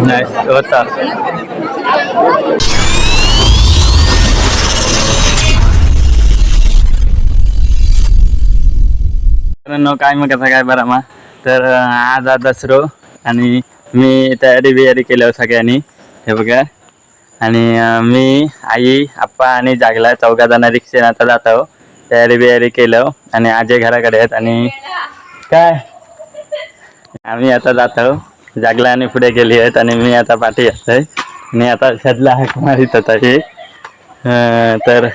नाही होता काय मग कसा काय बरा मा तर आज दसरो आणि मी तयारी बियारी केलं सगळ्यांनी हे बघा आणि मी आई आप्पा आणि जागला चौघा जण रिक्षेने आता जातो तयारी बियारी केलं आणि आजी घराकडे आहेत आणि काय आम्ही आता जातो जागला आणि पुढे गेली आहेत आणि मी आता पाठी येतोय आणि आता शदला हाक मारित होता हे तर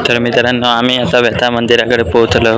तर मित्रांनो आम्ही आता व्यथा मंदिराकडे पोहोचलो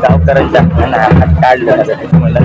गावकऱ्यांच्या हात काढलं मला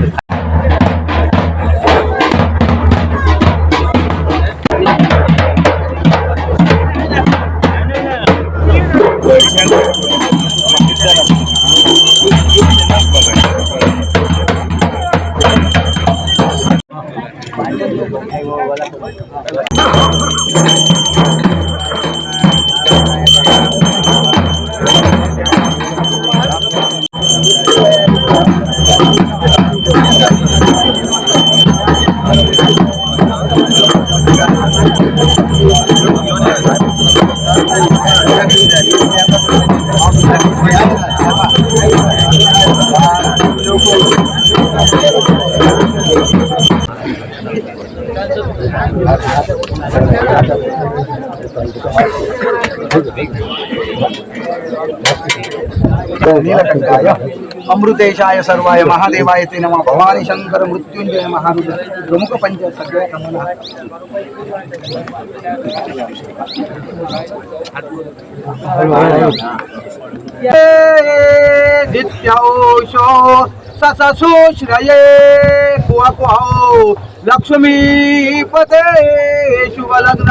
नीलकंठाय अमृतेशाय सर्वाय महादेवाय ते नमः भवानी शंकर मृत्युंजय महारुद्र प्रमुख पंच सगळ्या कामना नित्योषो सससु श्रये कुआ कुहो लक्ष्मीपते शुभ लग्न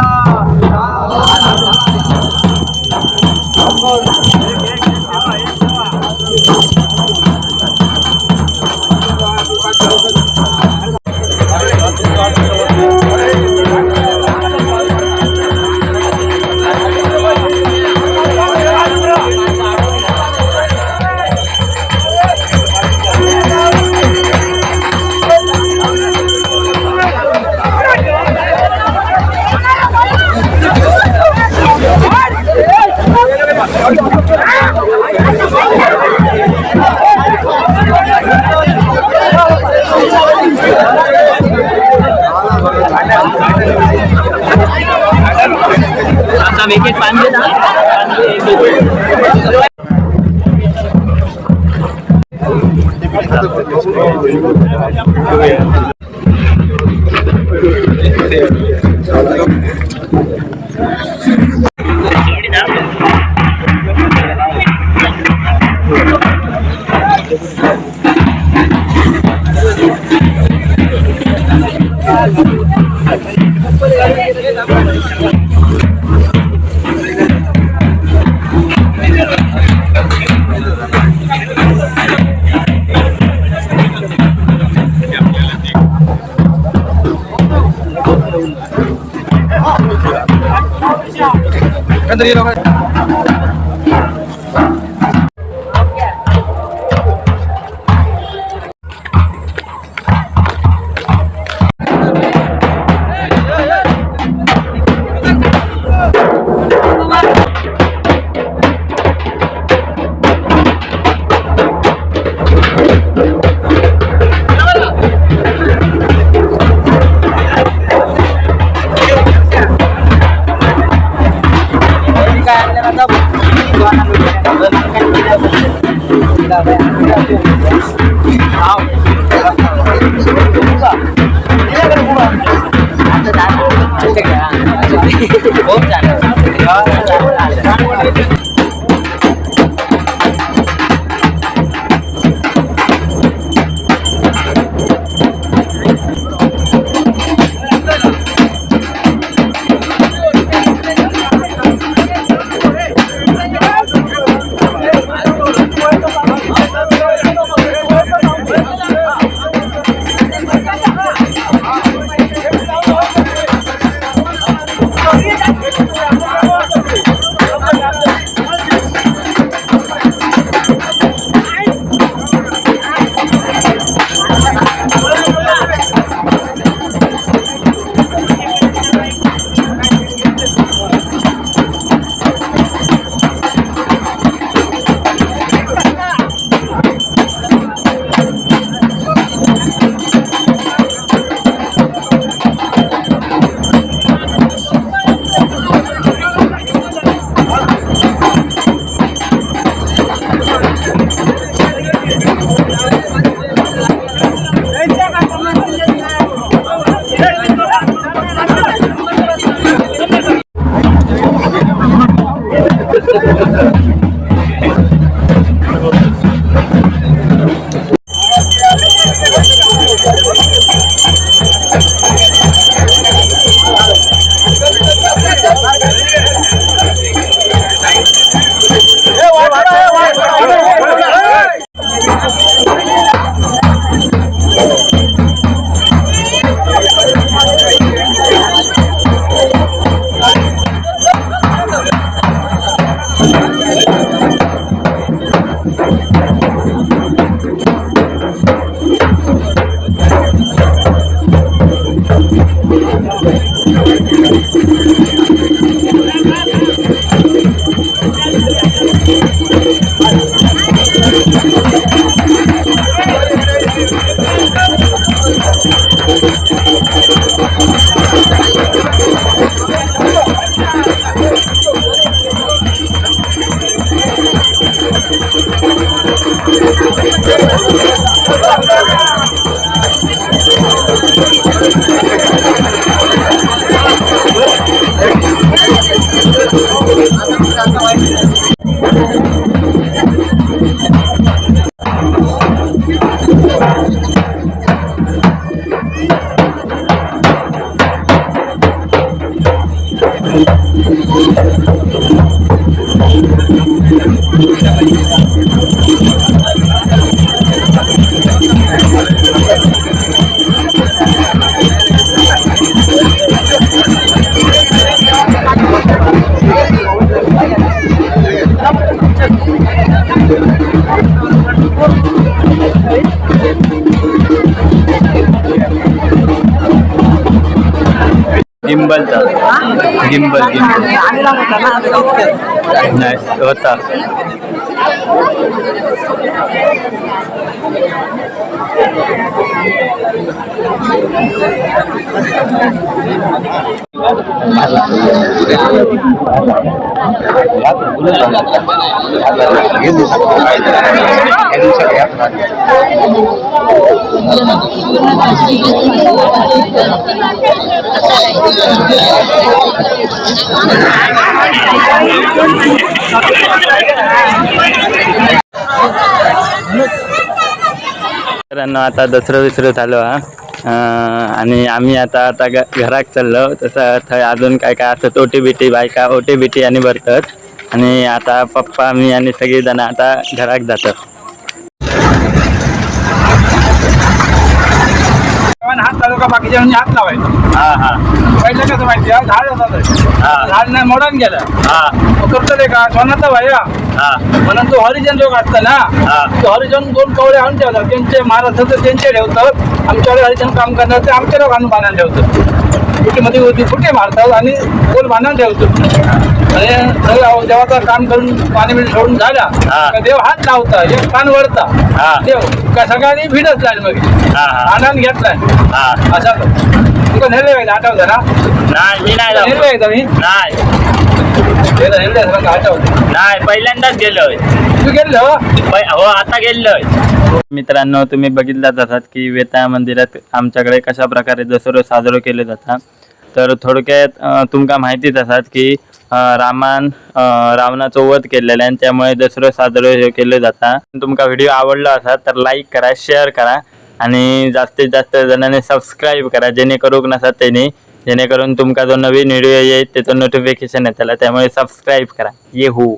एक एक पान देता गिंबलचा गिंबल नाही होता. मित्रांनो आता दसरो विसरो झालो हा. आणि आम्ही आता घराक चाललो. तसं थंय अजून काय काय असत ओटी बिटी बायका ओटी बिटी आणि भरतात. आणि आता पप्पा मी आणि सगळी जण आता घराक जातात. हात चालू का बाकीच्या हात लावायचा. हा हा पहिलं कसं माहिती आहे झाड होतं झाड नाही मोडून गेलं. करतले का सोनाचा भाया म्हणून तो हरिजन लोक असतं ना तो हरिजन दोन कवळे आणून ठेवतात. त्यांचे महाराज त्यांचे ठेवतात. आमच्याकडे हरिजन काम करणार ते आमच्या लोक आणून बांधून ठेवतात. मध्ये होती फुटे मारतात आणि गोल बांधून ठेवतो. आणि देवाचं काम करून पाणी बिणी सोडून झाला देव हात लावता एक पान वळता देव का सगळ्यांनी भिडच जाईल मग आनंद घेतलाय असा तुका नेले पाहिजे आठवतं ना. नाही मी नाही नेले पाहिजे मी नाही पहिल्यांदाच गेलोय. तू गेलो हो आता गेलोय. मित्रांनो तुम्ही बघितलाच असाल की वेताळ मंदिरात आमच्याकडे कशा प्रकारे दसरो साजरो केले जातात. तर थोडक्यात तुमका माहितीच असाल की रावणाचं वध केलेलं आहे. त्यामुळे दसरो साजरो केले जातात. तुमका व्हिडिओ आवडला असाल तर लाईक करा शेअर करा आणि जास्तीत जास्त जणांनी सबस्क्राईब करा जेणेकरून नसतात त्यांनी जेणेकरून तुमका जो नवीन व्हिडिओ येईल त्याचं नोटिफिकेशन येतला. त्यामुळे सबस्क्राईब करा. ये हो.